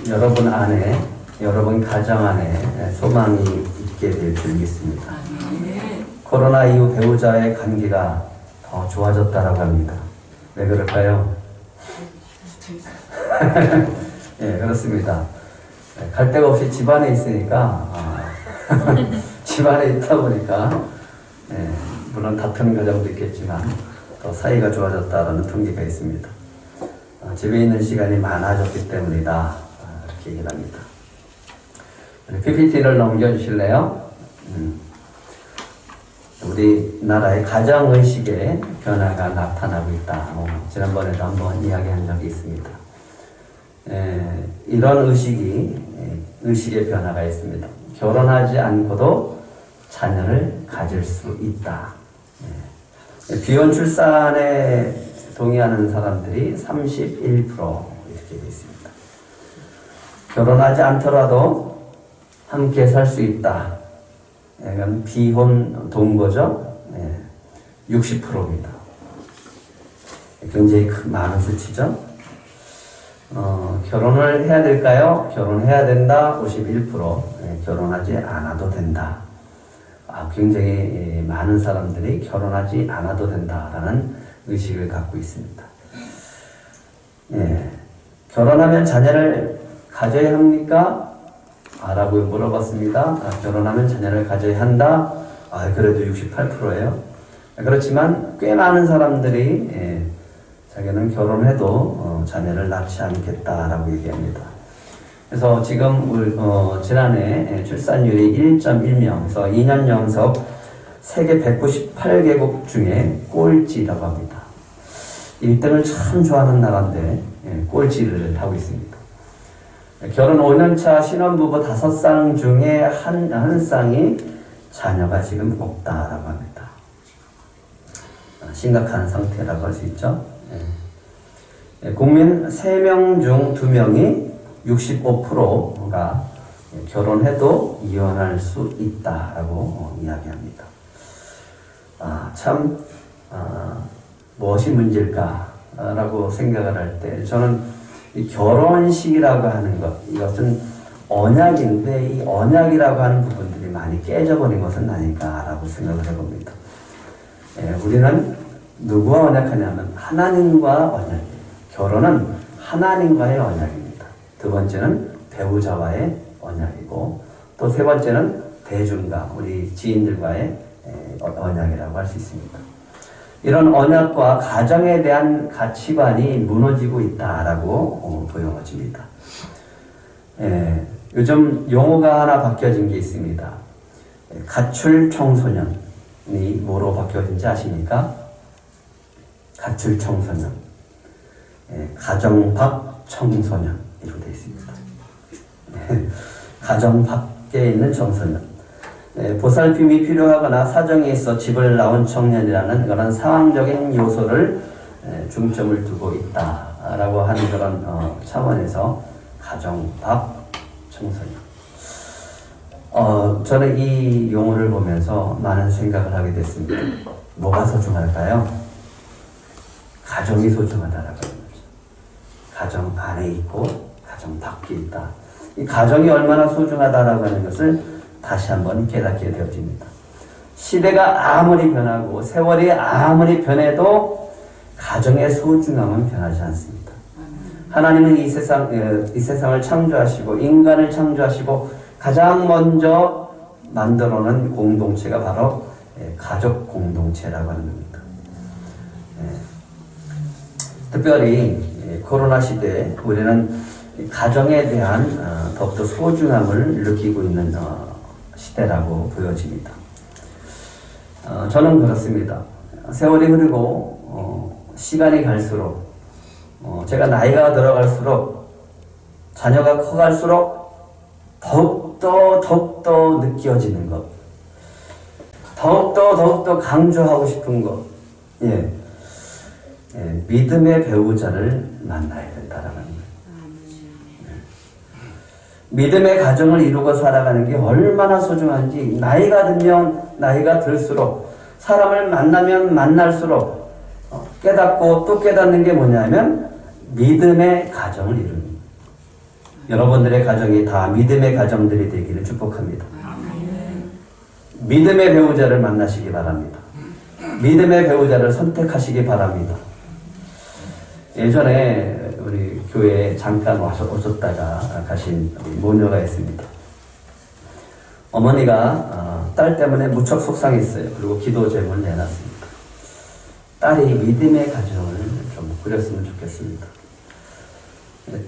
여러분 안에, 여러분 가정 안에 소망이 있게 될 줄 믿습니다. 코로나 이후 배우자의 관계가 더 좋아졌다라고 합니다. 왜 그럴까요? 예, 그렇습니다. 갈 데가 없이 집안에 있으니까, 집안에 있다 보니까, 물론 다투는 가정도 있겠지만, 더 사이가 좋아졌다라는 통계가 있습니다. 집에 있는 시간이 많아졌기 때문이다. 이렇게 얘기를 합니다. PPT를 넘겨주실래요? 우리나라의 가정의식에 변화가 나타나고 있다. 지난번에도 한번 이야기한 적이 있습니다. 이런 의식의 변화가 있습니다. 결혼하지 않고도 자녀를 가질 수 있다. 비혼 출산에 동의하는 사람들이 31% 이렇게 되어 있습니다. 결혼하지 않더라도 함께 살 수 있다. 이건 비혼 동거죠. 60%입니다. 굉장히 많은 수치죠. 결혼을 해야 될까요? 결혼해야 된다. 51%. 결혼하지 않아도 된다. 굉장히 많은 사람들이 결혼하지 않아도 된다라는 의식을 갖고 있습니다. 결혼하면 자녀를 가져야 합니까? 라고 물어봤습니다. 결혼하면 자녀를 가져야 한다. 그래도 68%예요. 그렇지만 꽤 많은 사람들이 자기는 결혼해도 자녀를 낳지 않겠다라고 얘기합니다. 그래서 지금 지난해 출산율이 1.1명에서 2년 연속 세계 198개국 중에 꼴찌라고 합니다. 1등을 참 좋아하는 나라인데 꼴찌를 하고 있습니다. 결혼 5년차 신혼부부 5쌍 중에 한 쌍이 자녀가 지금 없다라고 합니다. 심각한 상태라고 할 수 있죠. 국민 3명 중 2명이 65%가 결혼해도 이혼할 수 있다라고 이야기합니다. 무엇이 문제일까라고 생각을 할 때 저는 이 결혼식이라고 하는 것, 이것은 언약인데 이 언약이라고 하는 부분들이 많이 깨져버린 것은 아닐까라고 생각을 해봅니다. 우리는 누구와 언약하냐면 하나님과 언약이에요. 결혼은 하나님과의 언약입니다. 두 번째는 배우자와의 언약이고 또 세 번째는 대중과 우리 지인들과의 언약이라고 할 수 있습니다. 이런 언약과 가정에 대한 가치관이 무너지고 있다라고 보여집니다. 요즘 용어가 하나 바뀌어진 게 있습니다. 가출 청소년이 뭐로 바뀌어진지 아십니까? 가출 청소년, 가정 밖 청소년 이렇게 되어 있습니다. 가정 밖에 있는 청소년. 보살핌이 필요하거나 사정이 있어 집을 나온 청년이라는 그런 상황적인 요소를 중점을 두고 있다라고 하는 그런 차원에서 가정 밖 청소년. 저는 이 용어를 보면서 많은 생각을 하게 됐습니다. 뭐가 소중할까요? 가정이 소중하다라고 하는 거죠. 가정 안에 있고 가정 밖에 있다. 이 가정이 얼마나 소중하다라고 하는 것을 다시 한번 깨닫게 되어집니다. 시대가 아무리 변하고 세월이 아무리 변해도 가정의 소중함은 변하지 않습니다. 하나님은 이 세상을 창조하시고 인간을 창조하시고 가장 먼저 만들어놓은 공동체가 바로 가족 공동체라고 하는 겁니다. 특별히 코로나 시대에 우리는 가정에 대한 더욱더 소중함을 느끼고 있는 시대라고 보여집니다. 저는 그렇습니다. 세월이 흐르고 시간이 갈수록 제가 나이가 들어갈수록 자녀가 커갈수록 더욱더 느껴지는 것, 더욱더 강조하고 싶은 것, 믿음의 배우자를 만나야 된다라는 거예요. 믿음의 가정을 이루고 살아가는 게 얼마나 소중한지 나이가 들면 나이가 들수록 사람을 만나면 만날수록 깨닫고 또 깨닫는 게 뭐냐면 믿음의 가정을 이루는 여러분들의 가정이 다 믿음의 가정들이 되기를 축복합니다. 믿음의 배우자를 만나시기 바랍니다. 믿음의 배우자를 선택하시기 바랍니다. 예전에 우리 교회에 잠깐 오셨다가 가신 모녀가 있습니다. 어머니가 딸 때문에 무척 속상했어요. 그리고 기도 제목을 내놨습니다. 딸이 믿음의 가정을 좀 꾸렸으면 좋겠습니다.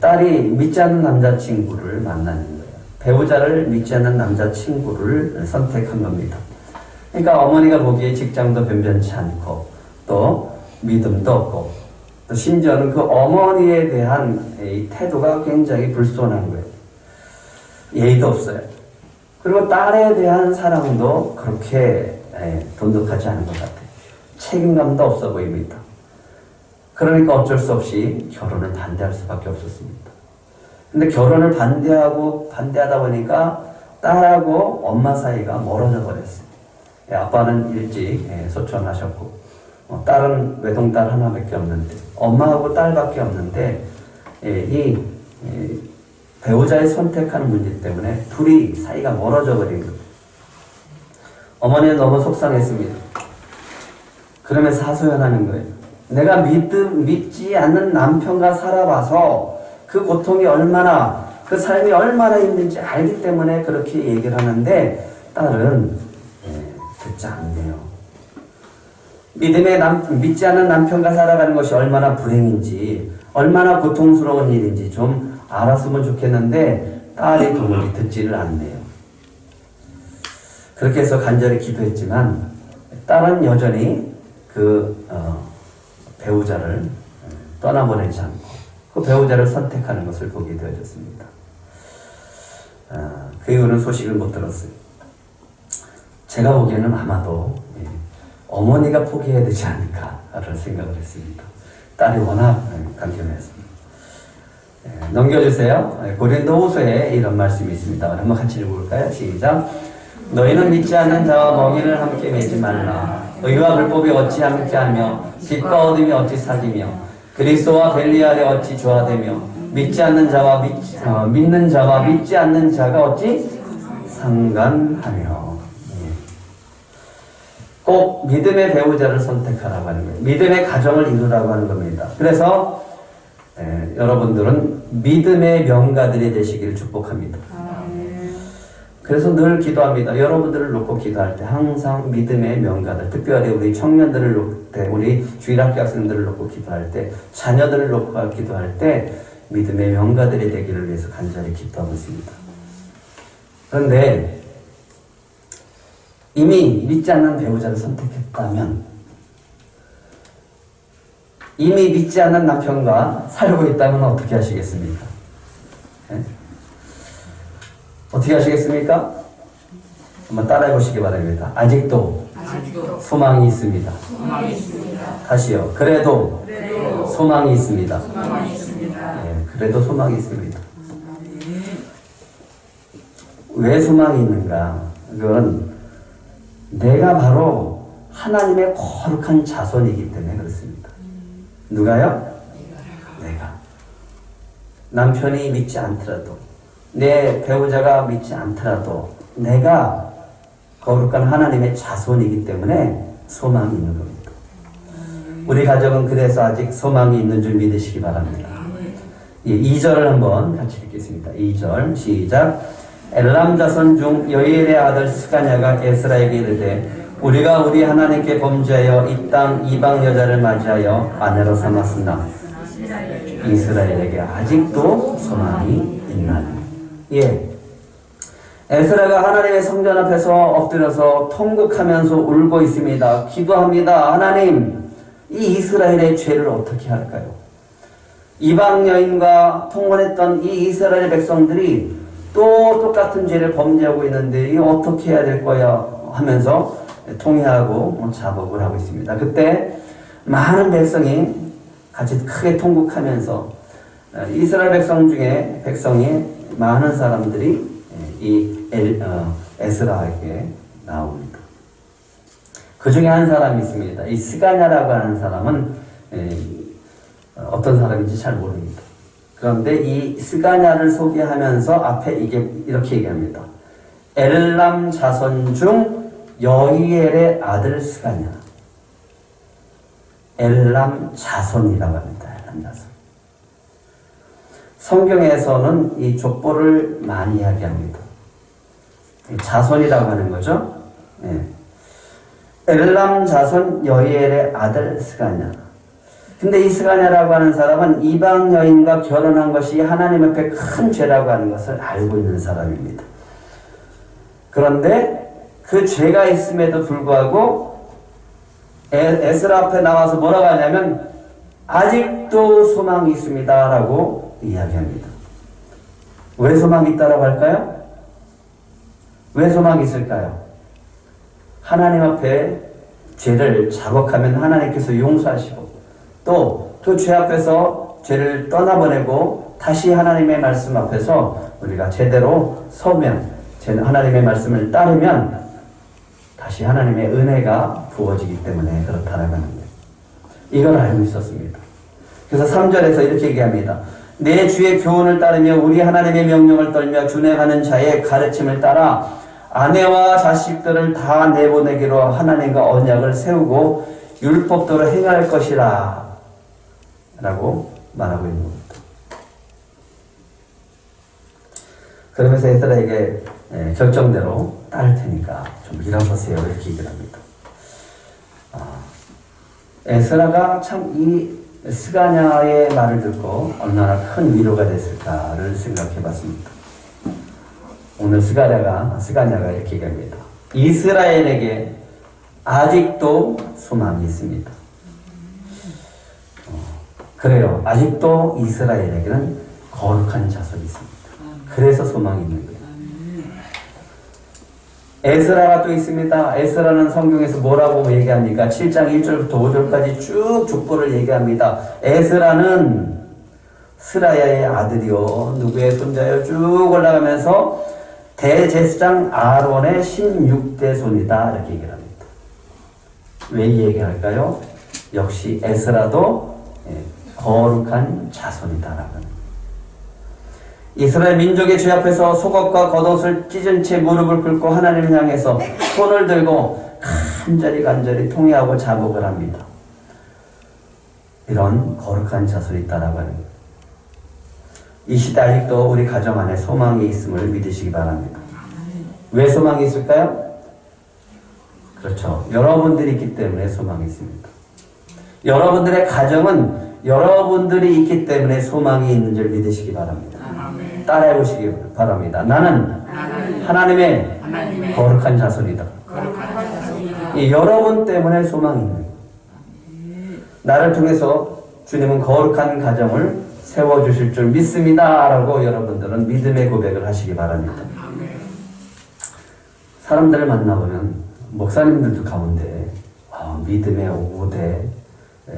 딸이 믿지 않는 남자친구를 만나는 거예요. 배우자를 믿지 않는 남자친구를 선택한 겁니다. 그러니까 어머니가 보기에 직장도 변변치 않고 또 믿음도 없고 또 심지어는 그 어머니에 대한 이 태도가 굉장히 불손한 거예요. 예의도 없어요. 그리고 딸에 대한 사랑도 그렇게 돈독하지 않은 것 같아요. 책임감도 없어 보입니다. 그러니까 어쩔 수 없이 결혼을 반대할 수밖에 없었습니다. 근데 결혼을 반대하다 보니까 딸하고 엄마 사이가 멀어져 버렸어요. 아빠는 일찍 소천하셨고 딸은 외동딸 하나밖에 없는데 엄마하고 딸밖에 없는데 이 배우자의 선택하는 문제 때문에 둘이 사이가 멀어져 버린 거예요. 어머니는 너무 속상했습니다. 그러면서 하소연하는 거예요. 내가 믿지 않는 남편과 살아봐서 그 고통이 얼마나, 그 삶이 얼마나 힘든지 알기 때문에 그렇게 얘기를 하는데 딸은 듣지 않네요. 믿지 않는 남편과 살아가는 것이 얼마나 불행인지, 얼마나 고통스러운 일인지 좀 알았으면 좋겠는데 딸이 도무지 듣지를 않네요. 그렇게 해서 간절히 기도했지만 딸은 여전히 그 배우자를 떠나보내지 않고 그 배우자를 선택하는 것을 보게 되어졌습니다. 그 이후로는 소식을 못 들었어요. 제가 보기에는 아마도 어머니가 포기해야 되지 않을까라는 생각을 했습니다. 딸이 워낙 강경해서. 넘겨주세요. 고린도후서에 이런 말씀이 있습니다. 한번 같이 읽어볼까요? 시작. 너희는 믿지 않는 자와 멍에를 함께 매지 말라. 의와 불법이 어찌 함께하며 빛과 어둠이 어찌 사귀며 그리스도와 벨리알이 어찌 조화되며 믿지 않는 자와 믿는 자와 믿지 않는 자가 어찌 상관하며. 꼭 믿음의 배우자를 선택하라고 하는 거예요. 믿음의 가정을 이루라고 하는 겁니다. 그래서 여러분들은 믿음의 명가들이 되시기를 축복합니다. 그래서 늘 기도합니다. 여러분들을 놓고 기도할 때 항상 믿음의 명가들, 특별히 우리 청년들을 놓고, 우리 주일학교 학생들을 놓고 기도할 때, 자녀들을 놓고 기도할 때 믿음의 명가들이 되기를 위해서 간절히 기도하고 있습니다. 그런데 이미 믿지 않는 배우자를 선택했다면, 이미 믿지 않는 남편과 살고 있다면 어떻게 하시겠습니까? 어떻게 하시겠습니까? 한번 따라해 보시기 바랍니다. 아직도 소망이 있습니다. 다시요. 그래도 소망이 있습니다. 그래도 소망이 있습니다. 왜 소망이 있는가? 그건 내가 바로 하나님의 거룩한 자손이기 때문에 그렇습니다. 누가요? 내가. 남편이 믿지 않더라도, 내 배우자가 믿지 않더라도 내가 거룩한 하나님의 자손이기 때문에 소망이 있는 겁니다. 우리 가정은 그래서 아직 소망이 있는 줄 믿으시기 바랍니다. 2절을 한번 같이 읽겠습니다. 2절 시작. 엘람 자손 중 여엘의 아들 스가냐가 에스라에게 이르되 우리가 우리 하나님께 범죄하여 이 땅 이방 여자를 맞이하여 아내로 삼았으나 이스라엘에게 아직도 소망이 있나니. 에스라가 하나님의 성전 앞에서 엎드려서 통곡하면서 울고 있습니다. 기도합니다. 하나님, 이 이스라엘의 죄를 어떻게 할까요? 이방 여인과 통혼했던 이 이스라엘 백성들이 또 똑같은 죄를 범죄하고 있는데 이 어떻게 해야 될 거야 하면서 통회하고 자복을 하고 있습니다. 그때 많은 백성이 같이 크게 통곡하면서 이스라엘 백성이 많은 사람들이 이 에스라에게 나옵니다. 그 중에 한 사람이 있습니다. 이 스가냐라고 하는 사람은 어떤 사람인지 잘 모릅니다. 그런데 이 스가냐를 소개하면서 앞에 이게 이렇게 얘기합니다. 엘람 자손 중 여히엘의 아들 스가냐. 엘람 자손이라고 합니다. 엘람 자손. 성경에서는 이 족보를 많이 이야기합니다. 자손이라고 하는 거죠. 네. 엘람 자손 여히엘의 아들 스가냐. 근데 이 스가냐라고 하는 사람은 이방 여인과 결혼한 것이 하나님 앞에 큰 죄라고 하는 것을 알고 있는 사람입니다. 그런데 그 죄가 있음에도 불구하고 에스라 앞에 나와서 뭐라고 하냐면 아직도 소망이 있습니다 라고 이야기합니다. 왜 소망이 있다라고 할까요? 왜 소망이 있을까요? 하나님 앞에 죄를 자복하면 하나님께서 용서하시고 또 그 죄 앞에서 죄를 떠나보내고 다시 하나님의 말씀 앞에서 우리가 제대로 서면 하나님의 말씀을 따르면 다시 하나님의 은혜가 부어지기 때문에 그렇다라고 하는데 이걸 알고 있었습니다. 그래서 3절에서 이렇게 얘기합니다. 내 주의 교훈을 따르며 우리 하나님의 명령을 떨며 준행하는 자의 가르침을 따라 아내와 자식들을 다 내보내기로 하나님과 언약을 세우고 율법대로 행할 것이라 라고 말하고 있는 겁니다. 그러면서 에스라에게 결정대로 따를 테니까 좀 일어서세요 이렇게 얘기를 합니다. 에스라가 참 이 스가냐의 말을 듣고 얼마나 큰 위로가 됐을까를 생각해 봤습니다. 오늘 스가냐가 이렇게 얘기합니다. 이스라엘에게 아직도 소망이 있습니다. 그래요. 아직도 이스라엘에게는 거룩한 자손이 있습니다. 그래서 소망이 있는 거예요. 에스라가 또 있습니다. 에스라는 성경에서 뭐라고 얘기합니까? 7장 1절부터 5절까지 쭉 족보를 얘기합니다. 에스라는 스라야의 아들이요 누구의 손자요 쭉 올라가면서 대제사장 아론의 16대 손이다 이렇게 얘기를 합니다. 왜 이 얘기할까요? 역시 에스라도 거룩한 자손이다라고 합니다. 이스라엘 민족의 죄 앞에서 속옷과 겉옷을 찢은 채 무릎을 꿇고 하나님을 향해서 손을 들고 간절히 통회하고 자복을 합니다. 이런 거룩한 자손이 있다라고 하는 거예요. 이 시대 아직도 우리 가정 안에 소망이 있음을 믿으시기 바랍니다. 왜 소망이 있을까요? 그렇죠. 여러분들이 있기 때문에 소망이 있습니다. 여러분들의 가정은 여러분들이 있기 때문에 소망이 있는 줄 믿으시기 바랍니다. 따라해 보시기 바랍니다. 나는 하나님의 거룩한 자손이다. 여러분 때문에 소망이 있는 거예요. 나를 통해서 주님은 거룩한 가정을 세워주실 줄 믿습니다 라고 여러분들은 믿음의 고백을 하시기 바랍니다. 사람들을 만나보면 목사님들도 가운데 믿음의 5대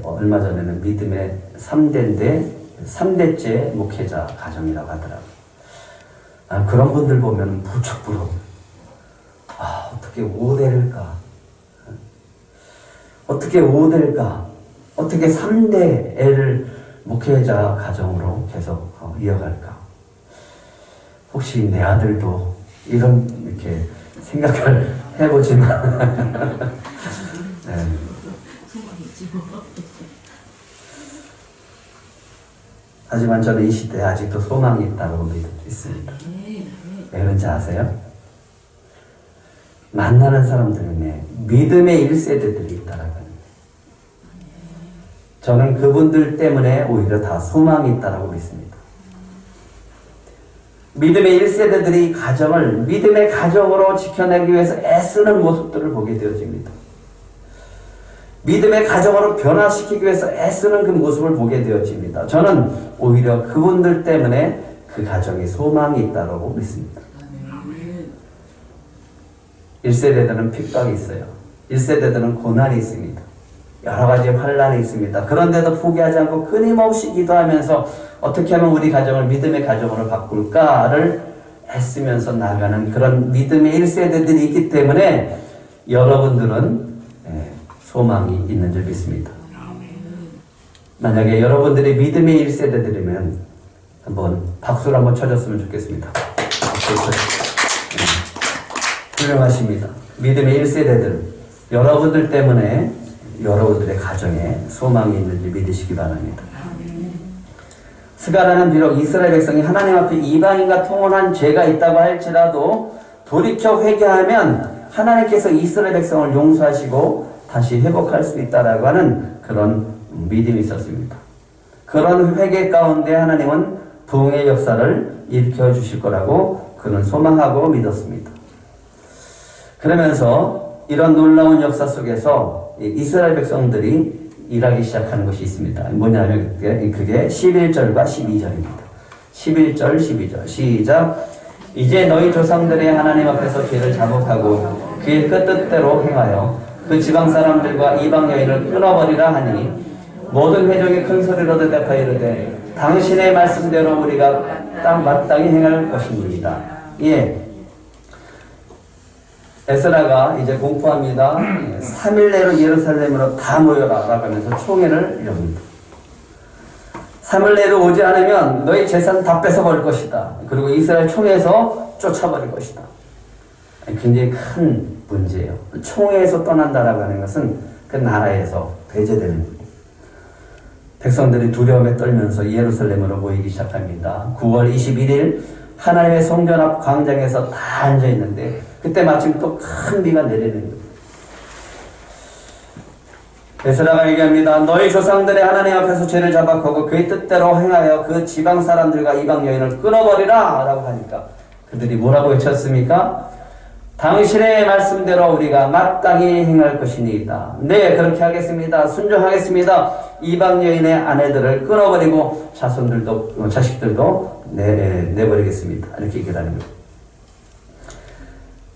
얼마 전에는 믿음의 3대인데 3대째 목회자 가정이라고 하더라고요. 그런 분들 보면 무척 부러워요. 어떻게 5대일까? 어떻게 5대일까? 어떻게 3대 애를 목회자 가정으로 계속 이어갈까? 혹시 내 아들도 이런 이렇게 생각을 해보지만 네. 하지만 저는 이 시대에 아직도 소망이 있다고 믿습니다. 왜 그런지 아세요? 만나는 사람 중에 믿음의 1세대들이 있다라고 합니다. 저는 그분들 때문에 오히려 다 소망이 있다라고 믿습니다. 믿음의 1세대들이 가정을 믿음의 가정으로 지켜내기 위해서 애쓰는 모습들을 보게 되어집니다. 믿음의 가정으로 변화시키기 위해서 애쓰는 그 모습을 보게 되어집니다. 저는 오히려 그분들 때문에 그 가정에 소망이 있다고 믿습니다. 1세대들은 핍박이 있어요. 1세대들은 고난이 있습니다. 여러 가지 환란이 있습니다. 그런데도 포기하지 않고 끊임없이 기도하면서 어떻게 하면 우리 가정을 믿음의 가정으로 바꿀까를 애쓰면서 나가는 그런 믿음의 1세대들이 있기 때문에 여러분들은 소망이 있는 줄 믿습니다. 만약에 여러분들이 믿음의 1세대들이면 한번 박수를 한번 쳐줬으면 좋겠습니다. 훌륭하십니다. 믿음의 1세대들, 여러분들 때문에 여러분들의 가정에 소망이 있는지 믿으시기 바랍니다. 스가랴는 비록 이스라엘 백성이 하나님 앞에 이방인과 통혼한 죄가 있다고 할지라도 돌이켜 회개하면 하나님께서 이스라엘 백성을 용서하시고 다시 회복할 수 있다라고 하는 그런 믿음이 있었습니다. 그런 회개 가운데 하나님은 부흥의 역사를 일으켜 주실 거라고 그는 소망하고 믿었습니다. 그러면서 이런 놀라운 역사 속에서 이스라엘 백성들이 일하기 시작하는 것이 있습니다. 뭐냐면 그게 11절과 12절입니다. 11절, 12절 시작. 이제 너희 조상들의 하나님 앞에서 죄를 자복하고 그의 뜻대로 행하여 그 지방 사람들과 이방 여인을 끊어버리라 하니 모든 회족이 큰 소리로 대답하여 이르되 당신의 말씀대로 우리가 마땅히 행할 것입니다. 예. 에스라가 이제 공포합니다. 3일 내로 예루살렘으로 다 모여라 라고 하면서 총회를 엽니다. 3일 내로 오지 않으면 너희 재산 다 뺏어버릴 것이다. 그리고 이스라엘 총회에서 쫓아버릴 것이다. 굉장히 큰 문제예요. 총회에서 떠난다라고 하는 것은 그 나라에서 배제되는 거예요. 백성들이 두려움에 떨면서 예루살렘으로 모이기 시작합니다. 9월 21일 하나님의 성전 앞 광장에서 다 앉아있는데 그때 마침 또 큰 비가 내리는 거예요. 에스라가 얘기합니다. 너희 조상들의 하나님 앞에서 죄를 자박하고 그의 뜻대로 행하여 그 지방 사람들과 이방 여인을 끊어버리라 라고 하니까 그들이 뭐라고 외쳤습니까? 당신의 말씀대로 우리가 마땅히 행할 것이니이다. 네, 그렇게 하겠습니다. 순종하겠습니다. 이방 여인의 아내들을 끊어버리고 자식들도 내버리겠습니다. 이렇게 얘기를 하는 거예요.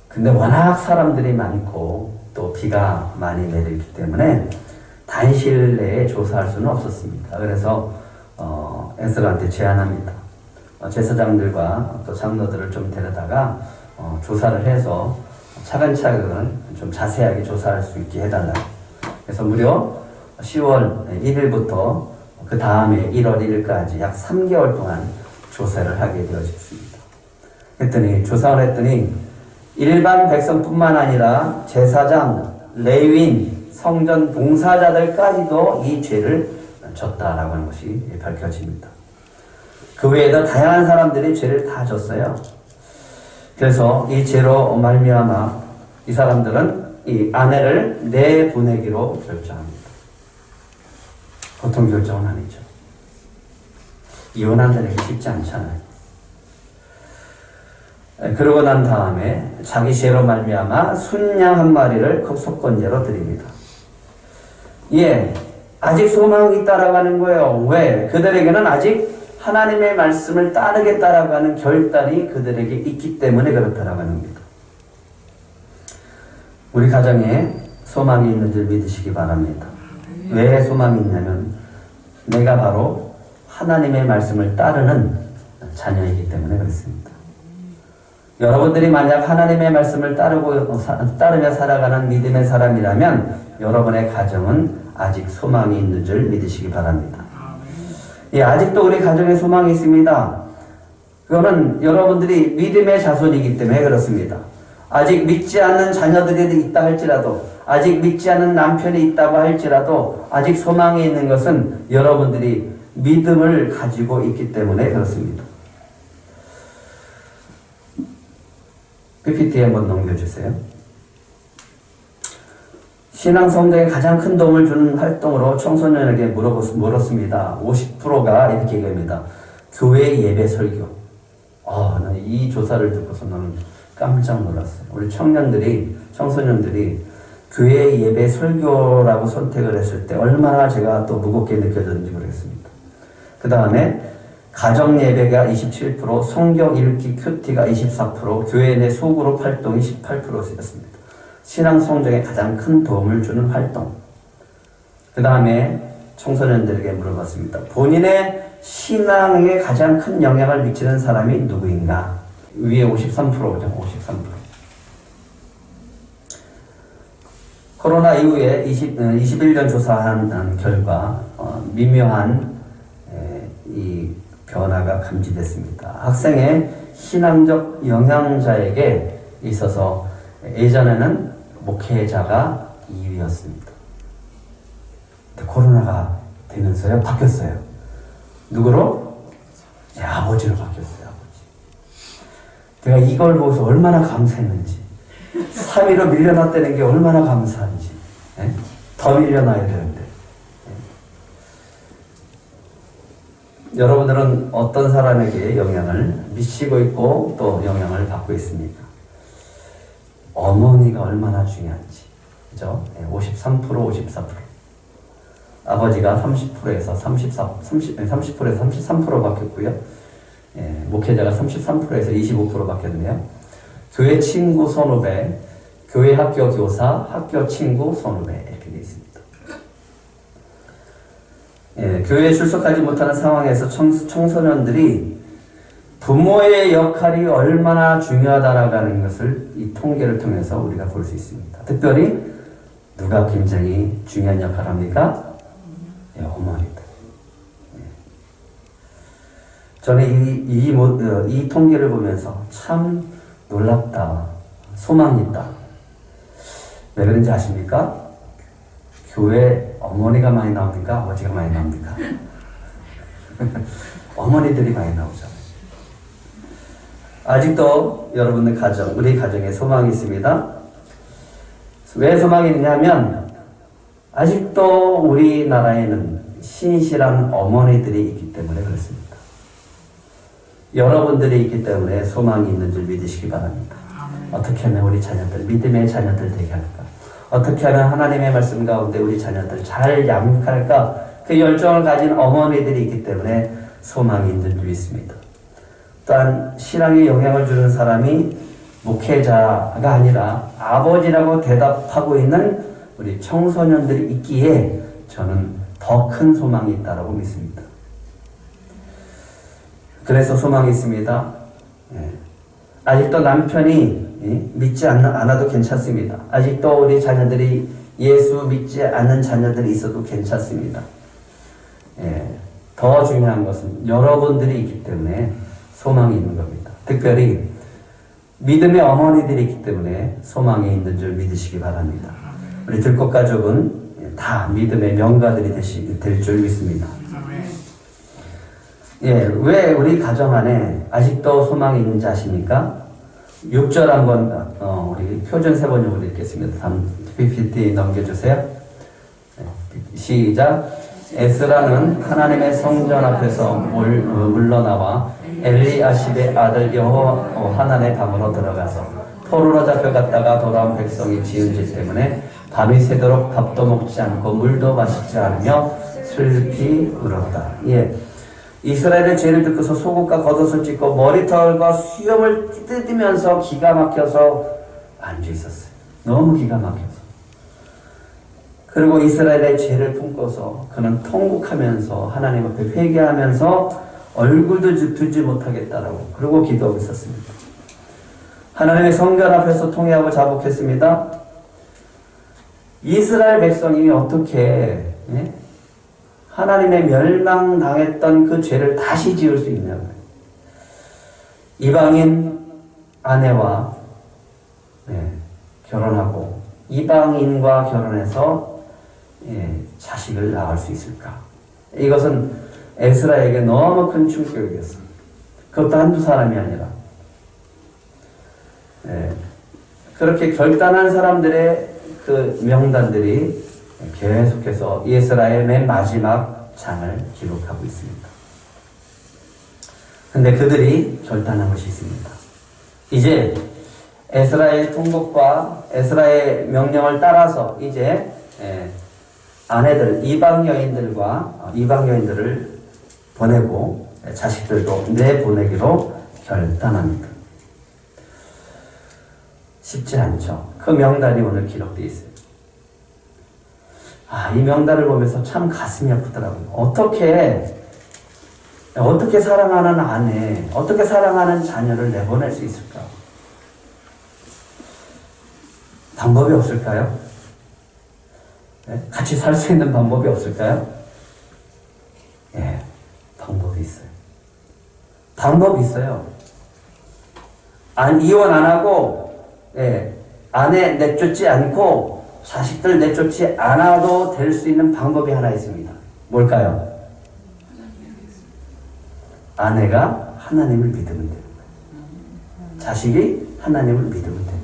근데 워낙 사람들이 많고 또 비가 많이 내리기 때문에 단시일 내에 조사할 수는 없었습니다. 그래서 에스라한테 제안합니다. 제사장들과 또 장로들을 좀 데려다가 조사를 해서 차근차근 좀 자세하게 조사할 수 있게 해달라. 그래서 무려 10월 1일부터 그 다음에 1월 1일까지 약 3개월 동안 조사를 하게 되어졌습니다. 했더니 조사를 했더니 일반 백성뿐만 아니라 제사장, 레위인, 성전 봉사자들까지도 이 죄를 졌다라고 하는 것이 밝혀집니다. 그 외에도 다양한 사람들이 죄를 다 졌어요. 그래서 이 죄로 말미암아 이 사람들은 이 아내를 내보내기로 결정합니다. 보통 결정은 아니죠. 이혼한다는 게 쉽지 않잖아요. 그러고 난 다음에 자기 죄로 말미암아 순양 한 마리를 속건제로 드립니다. 예, 아직 소망이 있다라고 하는 거예요. 왜? 그들에게는 아직 하나님의 말씀을 따르겠다라고 하는 결단이 그들에게 있기 때문에 그렇다라고 하는 겁니다. 우리 가정에 소망이 있는 줄 믿으시기 바랍니다. 왜 소망이 있냐면 내가 바로 하나님의 말씀을 따르는 자녀이기 때문에 그렇습니다. 여러분들이 만약 하나님의 말씀을 따르며 살아가는 믿음의 사람이라면 여러분의 가정은 아직 소망이 있는 줄 믿으시기 바랍니다. 예, 아직도 우리 가정에 소망이 있습니다. 그거는 여러분들이 믿음의 자손이기 때문에 그렇습니다. 아직 믿지 않는 자녀들이 있다 할지라도, 아직 믿지 않는 남편이 있다고 할지라도 아직 소망이 있는 것은 여러분들이 믿음을 가지고 있기 때문에 그렇습니다. PPT 한번 넘겨주세요. 신앙 성장에 가장 큰 도움을 주는 활동으로 청소년에게 물었습니다. 50%가 이렇게 얘기합니다. 교회 예배 설교. 나는 이 조사를 듣고서 나는 깜짝 놀랐어요. 우리 청소년들이 교회 예배 설교라고 선택을 했을 때 얼마나 제가 또 무겁게 느껴졌는지 모르겠습니다. 그 다음에 가정 예배가 27%, 성경 읽기 큐티가 24%, 교회 내 소그룹 활동이 18%였습니다. 신앙 성장에 가장 큰 도움을 주는 활동. 그 다음에 청소년들에게 물어봤습니다. 본인의 신앙에 가장 큰 영향을 미치는 사람이 누구인가? 위에 53%죠. 53%. 코로나 이후에 21년 조사한 결과 미묘한 이 변화가 변화가 감지됐습니다. 학생의 신앙적 영향자에게 있어서 예전에는 목회자가 2위였습니다. 근데 코로나가 되면서요, 바뀌었어요. 누구로? 아버지로 바뀌었어요, 아버지. 내가 이걸 보고서 얼마나 감사했는지, 3위로 밀려났다는 게 얼마나 감사한지, 예? 더 밀려나야 되는데. 예? 여러분들은 어떤 사람에게 영향을 미치고 있고 또 영향을 받고 있습니까? 어머니가 얼마나 중요한지, 그죠? 53%, 54%. 아버지가 30%에서 30%에서 33% 바뀌었고요. 목회자가 33%에서 25% 바뀌었네요. 교회 친구 선후배, 교회 학교 교사, 학교 친구 선후배 이렇게 되어 있습니다. 교회에 출석하지 못하는 상황에서 청소년들이 부모의 역할이 얼마나 중요하다라는 것을 이 통계를 통해서 우리가 볼 수 있습니다. 특별히 누가 굉장히 중요한 역할을 합니까? 어머니다. 저는 이 통계를 보면서 참 놀랍다, 소망이 있다. 왜 그런지 아십니까? 교회 어머니가 많이 나옵니까? 아버지가 많이 나옵니까? 어머니들이 많이 나오잖아요. 아직도 여러분의 가정, 우리 가정에 소망이 있습니다. 왜 소망이 있냐면 아직도 우리나라에는 신실한 어머니들이 있기 때문에 그렇습니다. 여러분들이 있기 때문에 소망이 있는 줄 믿으시기 바랍니다. 어떻게 하면 우리 자녀들, 믿음의 자녀들 되게 할까? 어떻게 하면 하나님의 말씀 가운데 우리 자녀들 잘 양육할까? 그 열정을 가진 어머니들이 있기 때문에 소망이 있는 줄 믿습니다. 또한 신앙에 영향을 주는 사람이 목회자가 아니라 아버지라고 대답하고 있는 우리 청소년들이 있기에 저는 더 큰 소망이 있다고 믿습니다. 그래서 소망이 있습니다. 아직도 남편이 믿지 않아도 괜찮습니다. 아직도 우리 자녀들이 예수 믿지 않는 자녀들이 있어도 괜찮습니다. 더 중요한 것은 여러분들이 있기 때문에 소망이 있는 겁니다. 특별히 믿음의 어머니들이 있기 때문에 소망이 있는 줄 믿으시기 바랍니다. 우리 들꽃 가족은 다 믿음의 명가들이 될 줄 믿습니다. 왜 우리 가정 안에 아직도 소망이 있는지 아십니까? 6절 한번 우리 표준 세 번역으로 읽겠습니다. 다음 PPT 넘겨주세요. 시작. 에스라는 하나님의 성전 앞에서 물러나와 엘리아십의 아들 여호하난의 방으로 들어가서 포로로 잡혀갔다가 돌아온 백성이 지은 죄 때문에 밤이 새도록 밥도 먹지 않고 물도 마시지 않으며 슬피 울었다. 이스라엘의 죄를 듣고서 속옷과 겉옷을 찢고 머리털과 수염을 뜯으면서 기가 막혀서 앉아 있었어요. 너무 기가 막혀서. 그리고 이스라엘의 죄를 품고서 그는 통곡하면서 하나님 앞에 회개하면서 얼굴도 두지 못하겠다라고 그러고 기도하고 있었습니다. 하나님의 성전 앞에서 통회하고 자복했습니다. 이스라엘 백성이 어떻게 하나님의 멸망당했던 그 죄를 다시 지을 수 있냐고요. 이방인 아내와 결혼하고 이방인과 결혼해서 자식을 낳을 수 있을까? 이것은 에스라에게 너무 큰 충격이었습니다. 그것도 한두 사람이 아니라 그렇게 결단한 사람들의 그 명단들이 계속해서 에스라의 맨 마지막 장을 기록하고 있습니다. 근데 그들이 결단한 것이 있습니다. 이제 에스라의 통곡과 에스라의 명령을 따라서 이제 아내들, 이방 여인들을 보내고 자식들도 내보내기로 결단합니다. 쉽지 않죠. 그 명단이 오늘 기록되어 있어요. 이 명단을 보면서 참 가슴이 아프더라고요. 어떻게 사랑하는 아내, 어떻게 사랑하는 자녀를 내보낼 수 있을까? 방법이 없을까요? 같이 살 수 있는 방법이 없을까요? 방법이 있어요. 방법이 있어요. 이혼 안 하고, 아내 내쫓지 않고, 자식들 내쫓지 않아도 될 수 있는 방법이 하나 있습니다. 뭘까요? 아내가 하나님을 믿으면 되는 거예요. 자식이 하나님을 믿으면 됩니다.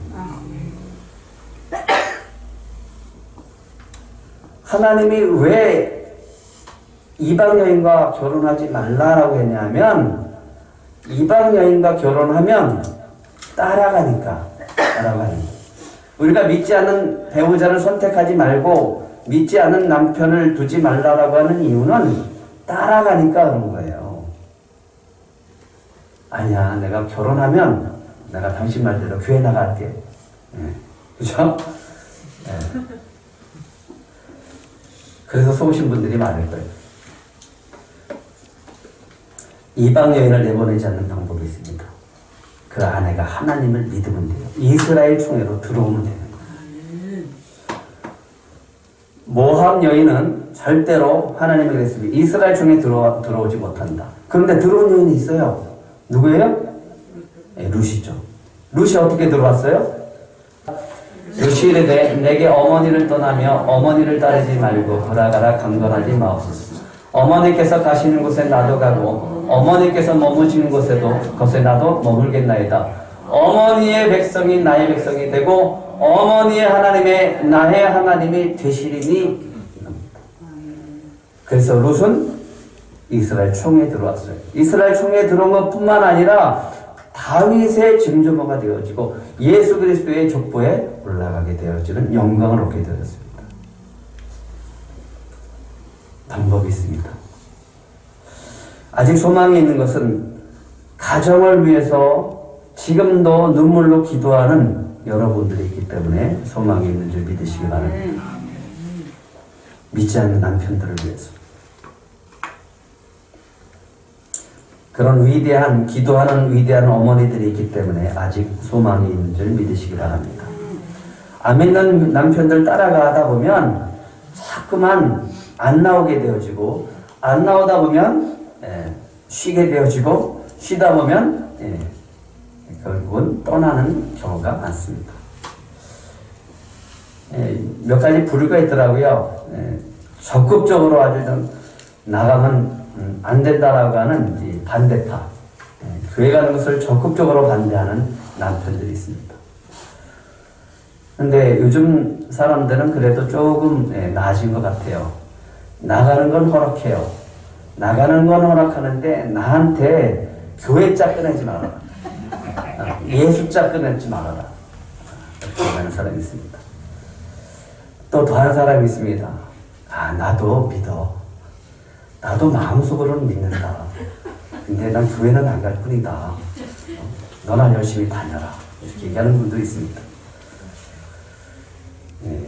하나님이 왜 이방 여인과 결혼하지 말라라고 했냐면, 이방 여인과 결혼하면 따라가니까. 우리가 믿지 않는 배우자를 선택하지 말고 믿지 않는 남편을 두지 말라라고 하는 이유는 따라가니까 그런 거예요. 아니야, 내가 결혼하면 내가 당신 말대로 교회 나갈게. 그죠? 그래서 속으신 분들이 많을 거예요. 이방 여인을 내보내지 않는 방법이 있습니다. 그 아내가 하나님을 믿으면 돼요. 이스라엘 총회로 들어오면 되는 거예요. 모함 여인은 절대로 하나님이 그랬습니다. 이스라엘 총회에 들어오지 못한다. 그런데 들어온 여인이 있어요. 누구예요? 룻이죠. 룻이 어떻게 들어왔어요? 룻이 이르되 내게 어머니를 떠나며 어머니를 따르지 말고 돌아가라 강건하지 마옵소서. 어머니께서 가시는 곳에 나도 가고 어머니께서 머무시는 곳에 나도 머물겠나이다. 어머니의 백성이 나의 백성이 되고 어머니의 하나님의 나의 하나님이 되시리니. 그래서 룻은 이스라엘 총회에 들어왔어요. 이스라엘 총회에 들어온 것뿐만 아니라 다윗의 증조모가 되어지고 예수 그리스도의 족보에 올라가게 되어지는 영광을 얻게 되었습니다. 방법이 있습니다. 아직 소망이 있는 것은 가정을 위해서 지금도 눈물로 기도하는 여러분들이 있기 때문에 소망이 있는 줄 믿으시기 바랍니다. 믿지 않는 남편들을 위해서. 그런 위대한, 기도하는 위대한 어머니들이 있기 때문에 아직 소망이 있는 줄 믿으시기 바랍니다. 안 믿는 남편들 따라가다 보면 자꾸만 안 나오게 되어지고, 안 나오다 보면 쉬게 되어지고, 쉬다 보면 결국은 떠나는 경우가 많습니다. 몇 가지 부류가 있더라고요. 적극적으로 아주 좀 나가면 안 된다라고 하는 이 반대파, 교회 가는 것을 적극적으로 반대하는 남편들이 있습니다. 근데 요즘 사람들은 그래도 조금 나아진 것 같아요. 나가는 건 허락해요. 나가는 건 허락하는데 나한테 교회 짝 꺼내지 말아라. 예수 짝 꺼내지 말아라. 그렇게 하는 사람이 있습니다. 또 더한 사람이 있습니다. 나도 믿어. 나도 마음속으로는 믿는다. 근데 난 교회는 안 갈 뿐이다. 너나 열심히 다녀라. 이렇게 얘기하는 분도 있습니다.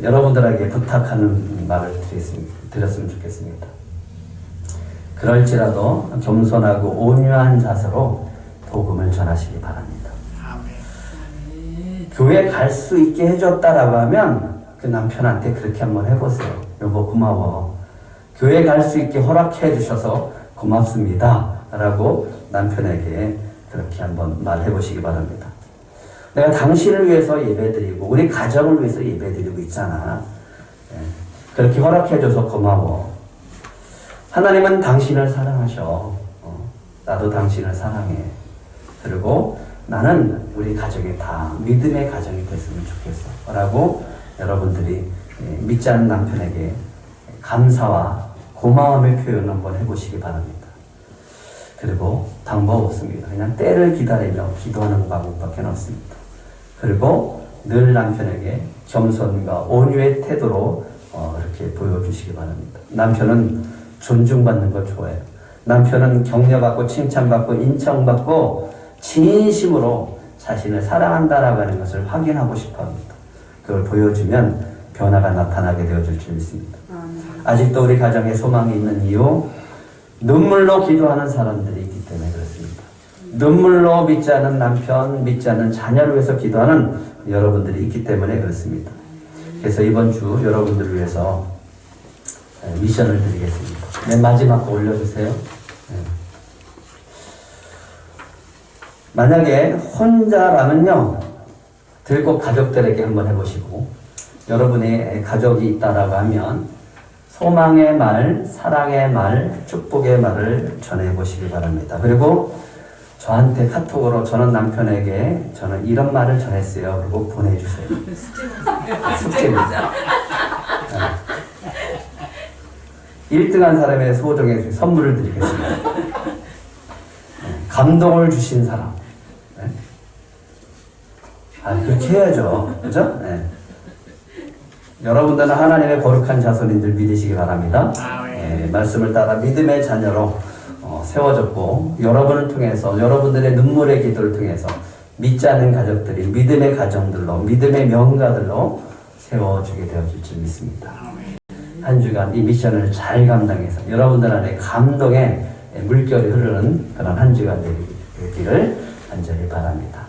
여러분들에게 부탁하는 말을 드렸으면 좋겠습니다. 그럴지라도 겸손하고 온유한 자세로 복음을 전하시기 바랍니다. 교회 갈 수 있게 해줬다라고 하면 그 남편한테 그렇게 한번 해보세요. 여보 고마워. 교회 갈 수 있게 허락해 주셔서 고맙습니다. 라고 남편에게 그렇게 한번 말해 보시기 바랍니다. 내가 당신을 위해서 예배드리고 우리 가정을 위해서 예배드리고 있잖아. 그렇게 허락해 줘서 고마워. 하나님은 당신을 사랑하셔. 나도 당신을 사랑해. 그리고 나는 우리 가정이 다 믿음의 가정이 됐으면 좋겠어. 라고 여러분들이 믿지 않는 남편에게 감사와 고마움의 표현 한번 해보시기 바랍니다. 그리고 방법 없습니다. 그냥 때를 기다리며 기도하는 방법밖에 없습니다. 그리고 늘 남편에게 겸손과 온유의 태도로 이렇게 보여주시기 바랍니다. 남편은 존중받는 걸 좋아해요. 남편은 격려받고 칭찬받고 인정받고 진심으로 자신을 사랑한다라고 하는 것을 확인하고 싶어합니다. 그걸 보여주면 변화가 나타나게 되어질 줄 믿습니다. 아직도 우리 가정에 소망이 있는 이유, 눈물로 기도하는 사람들이 있기 때문에 그렇습니다. 눈물로 믿지 않은 남편, 믿지 않는 자녀를 위해서 기도하는 여러분들이 있기 때문에 그렇습니다. 그래서 이번 주 여러분들을 위해서 미션을 드리겠습니다. 맨 마지막 거 올려주세요. 만약에 혼자라면요, 들고 가족들에게 한번 해보시고, 여러분의 가족이 있다라고 하면 소망의 말, 사랑의 말, 축복의 말을 전해보시기 바랍니다. 그리고 저한테 카톡으로 저는 남편에게 저는 이런 말을 전했어요. 그리고 보내주세요. 숙제입니다. 1등한 사람의 소정의 선물을 드리겠습니다. 감동을 주신 사람. 그렇게 해야죠. 그죠? 네. 여러분들은 하나님의 거룩한 자손인 줄 믿으시기 바랍니다. 말씀을 따라 믿음의 자녀로 세워졌고, 여러분을 통해서, 여러분들의 눈물의 기도를 통해서 믿지 않는 가족들이 믿음의 가정들로, 믿음의 명가들로 세워주게 되어질 줄 믿습니다. 한 주간 이 미션을 잘 감당해서 여러분들 안에 감동의 물결이 흐르는 그런 한 주간 되기를 간절히 바랍니다.